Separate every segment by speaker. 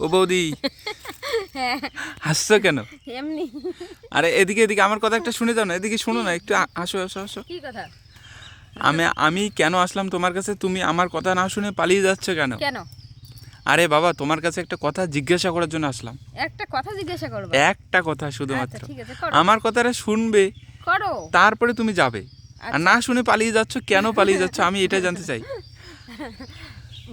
Speaker 1: ও বৌদি,
Speaker 2: হ্যাঁ
Speaker 1: হাসছো কেন?
Speaker 2: এমনি।
Speaker 1: আরে এদিকে এদিকে, আমার কথা একটা শুনে যাও না, এদিকে শোনো না একটু, আসো আসো আসো।
Speaker 2: কি কথা?
Speaker 1: আমি কেন আসলাম তোমার কাছে? তুমি আমার কথা না শুনে পালিয়ে যাচ্ছ কেন?
Speaker 2: কেন?
Speaker 1: আরে বাবা, তোমার কাছে একটা কথা জিজ্ঞাসা করার জন্য আসলাম।
Speaker 2: একটা কথা জিজ্ঞাসা করবো?
Speaker 1: একটা কথা
Speaker 2: আচ্ছা
Speaker 1: শুধুমাত্র।
Speaker 2: ঠিক আছে, করো
Speaker 1: আমার কথাটা শুনবে,
Speaker 2: করো।
Speaker 1: তারপরে তুমি যাবে। আর
Speaker 2: আচ্ছা।
Speaker 1: না শুনে পালিয়ে যাচ্ছ কেন? পালিয়ে যাচ্ছ আমি এটা জানতে চাই।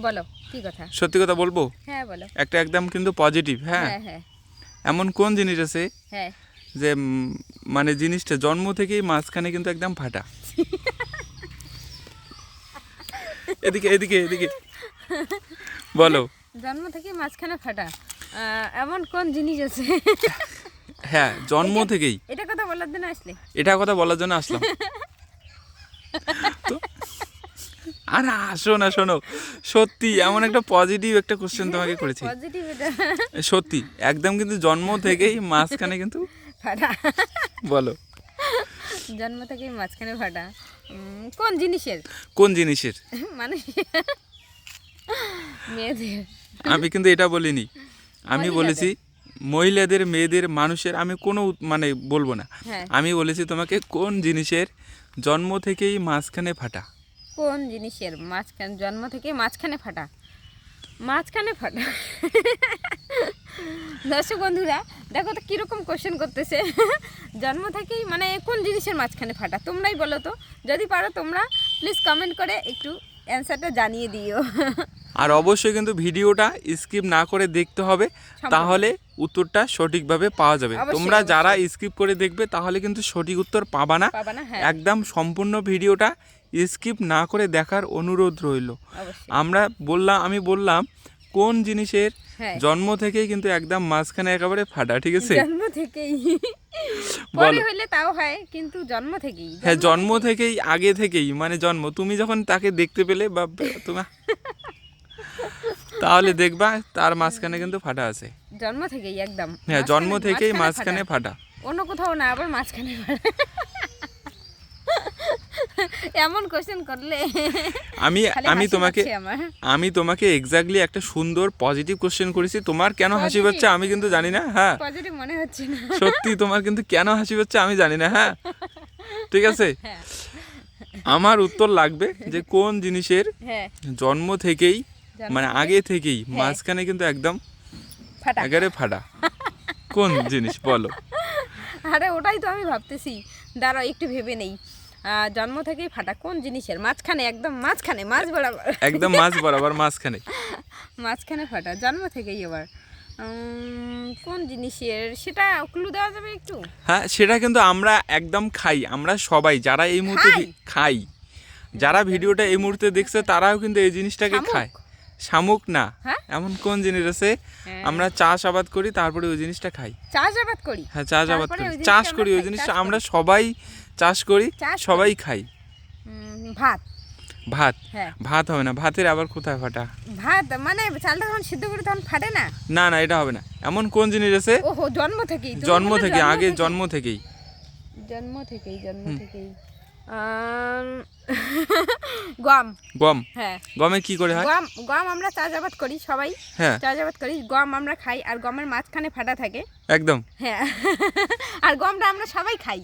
Speaker 2: বলো কি কথা?
Speaker 1: সত্যি কথা বলবো,
Speaker 2: হ্যাঁ বলো।
Speaker 1: একটা একদম কিন্তু পজিটিভ। হ্যাঁ,
Speaker 2: হ্যাঁ হ্যাঁ
Speaker 1: এমন কোন জিনিস আছে
Speaker 2: হ্যাঁ।
Speaker 1: যে মানে জিনিসটা জন্ম থেকেই মাঝখানে কিন্তু একদম ফাটা? এদিকে এদিকে এদিকে বলো।
Speaker 2: জন্ম থেকে মাঝখানে ফাটা, এমন কোন জিনিস আছে?
Speaker 1: হ্যাঁ, জন্ম থেকেই।
Speaker 2: এটা কথা বলার জন্য আসলে?
Speaker 1: এটা কথা বলার জন্য আসলাম তো। আর আসো না, শোনো, সত্যি এমন একটা পজিটিভ একটা কোশ্চেন তোমাকে করেছি।
Speaker 2: পজিটিভ এটা?
Speaker 1: সত্যি একদম কিন্তু জন্ম থেকেই মাঝখানে কিন্তু
Speaker 2: ফাটা।
Speaker 1: বলো।
Speaker 2: জন্ম থেকেই মাঝখানে ফাটা, কোন জিনিসের?
Speaker 1: কোন জিনিসের?
Speaker 2: মানুষ, মেয়েদের।
Speaker 1: আমি কিন্তু এটা বলিনি, আমি বলেছি মহিলাদের, মেয়েদের, মানুষের, আমি কোনো মানে বলবো না।
Speaker 2: হ্যাঁ।
Speaker 1: আমি বলেছি তোমাকে কোন জিনিসের জন্ম থেকেই মাঝখানে ফাটা?
Speaker 2: কোন জিনিসের মাঝখানে, জন্ম থেকে মাঝখানে ফাটা? মাঝখানে ফাটা। দর্শক বন্ধুরা দেখো তো কীরকম কোশ্চেন করতেছে। জন্ম থেকেই মানে কোন জিনিসের মাঝখানে ফাটা, তোমরাই বলো তো। যদি পারো তোমরা প্লিজ কমেন্ট করে একটু অ্যান্সারটা জানিয়ে দিও।
Speaker 1: আর অবশ্যই কিন্তু ভিডিওটা স্কিপ না করে দেখতে হবে, তাহলে উত্তরটা সঠিকভাবে পাওয়া যাবে।
Speaker 2: অবশ্যই,
Speaker 1: তোমরা
Speaker 2: অবশ্যই।
Speaker 1: যারা স্কিপ করে দেখবে তাহলে কিন্তু সঠিক উত্তর পাবা না।
Speaker 2: পাবা না, হ্যাঁ
Speaker 1: একদম সম্পূর্ণ ভিডিওটা স্কিপ না করে দেখার অনুরোধ রইল।
Speaker 2: অবশ্যই।
Speaker 1: আমি বললাম কোন জিনিসের
Speaker 2: হ্যাঁ।
Speaker 1: জন্ম থেকেই কিন্তু একদম মাঝখানে একেবারে ফাটা, ঠিক আছে?
Speaker 2: জন্ম থেকেই, পরে
Speaker 1: বলো।
Speaker 2: হইলে তাও হয় কিন্তু জন্ম থেকেই।
Speaker 1: হ্যাঁ, জন্ম থেকেই, আগে থেকেই, মানে জন্ম, তুমি যখন তাকে দেখতে পেলে বা তুমি তাহলে দেখবা তার মাঝখানে কিন্তু ফাটা আছে।
Speaker 2: জন্ম থেকেই একদম।
Speaker 1: হ্যাঁ, জন্ম থেকেই মাঝখানে ফাটা।
Speaker 2: অন্য কোথাও না, আবার মাঝখানে ফাটা। এমন কোশ্চেন করলে
Speaker 1: আমি
Speaker 2: খালি
Speaker 1: আমি
Speaker 2: হাসি
Speaker 1: তোমাকে
Speaker 2: পাচ্ছে আমার।
Speaker 1: আমি তোমাকে এক্স্যাক্টলি একটা সুন্দর পজিটিভ কোশ্চেন করেছি। তোমার কেন হাসি পাচ্ছে আমি কিন্তু জানি না। হ্যাঁ,
Speaker 2: পজিটিভ মনে হচ্ছে না।
Speaker 1: সত্যি তোমার কিন্তু কেন হাসি পাচ্ছে আমি জানি না। হ্যাঁ, ঠিক আছে।
Speaker 2: হ্যাঁ
Speaker 1: আমার উত্তর লাগবে যে কোন জিনিসের
Speaker 2: হ্যাঁ,
Speaker 1: জন্ম থেকেই,
Speaker 2: জন্ম
Speaker 1: মানে
Speaker 2: থেকে-
Speaker 1: আগে থেকেই
Speaker 2: হ্যাঁ।
Speaker 1: মাঝখানে কিন্তু একদম
Speaker 2: ফাটা।
Speaker 1: একেবারে ফাটা। কোন জিনিস বলো?
Speaker 2: আরে ওটাই তো আমি ভাবতেছি, দাঁড়াও একটু ভেবে নেই। জন্ম থেকেই ফাটা কোন জিনিসের, মাঝখানে, একদম মাঝখানে, মাঝ বরাবর,
Speaker 1: একদম মাঝ বরাবর মাঝখানে।
Speaker 2: মাঝখানে ফাটা জন্ম থেকেই। এবার কোন জিনিসের সেটা ক্লু দেওয়া যাবে একটু?
Speaker 1: হ্যাঁ, সেটা কিন্তু আমরা একদম খাই, আমরা সবাই যারা এই মুহূর্তে
Speaker 2: খাই?
Speaker 1: খাই, যারা ভিডিওটা এই মুহূর্তে দেখছে তারাও কিন্তু এই জিনিসটাকে
Speaker 2: শামুক?
Speaker 1: খায়। শামুক না,
Speaker 2: হ্যাঁ?
Speaker 1: এমন কোন জিনিস আছে
Speaker 2: হ্যাঁ।
Speaker 1: আমরা চাষাবাদ করি তারপরে ওই জিনিসটা খাই?
Speaker 2: চাষাবাদ করি?
Speaker 1: হ্যাঁ, চাষাবাদ
Speaker 2: তারপরে
Speaker 1: করি,
Speaker 2: ওই
Speaker 1: চাষ
Speaker 2: জিনিসটা
Speaker 1: করি,
Speaker 2: আমরা
Speaker 1: ওই
Speaker 2: খাই,
Speaker 1: জিনিসটা
Speaker 2: চাষ
Speaker 1: আমরা
Speaker 2: করি।
Speaker 1: সবাই চাষ করি,
Speaker 2: চাষ
Speaker 1: সবাই
Speaker 2: করি।
Speaker 1: খাই।
Speaker 2: ভাত।
Speaker 1: ভাত?
Speaker 2: হ্যাঁ,
Speaker 1: ভাত হবে না, ভাতের আবার কোথায় ফাটা?
Speaker 2: ভাত মানে চালটা যখন সিদ্ধ করি তখন ফাটে না?
Speaker 1: না না, এটা হবে না। এমন কোন জিনিস আছে
Speaker 2: ওহো, জন্ম থেকেই? তুমি
Speaker 1: জন্ম
Speaker 2: বললে
Speaker 1: থেকে, আগে
Speaker 2: থেকেই।
Speaker 1: জন্ম থেকেই?
Speaker 2: জন্ম থেকেই, জন্ম থেকেই। গম।
Speaker 1: গম?
Speaker 2: হ্যাঁ,
Speaker 1: গমে কি করে হয়?
Speaker 2: গম, গম আমরা চাষাবাদ করি সবাই।
Speaker 1: হ্যাঁ,
Speaker 2: চাষাবাদ করি, গম আমরা খাই, আর গমের মাঝখানে ফাটা থাকে।
Speaker 1: একদম।
Speaker 2: হ্যাঁ। আর গমটা আমরা সবাই খাই।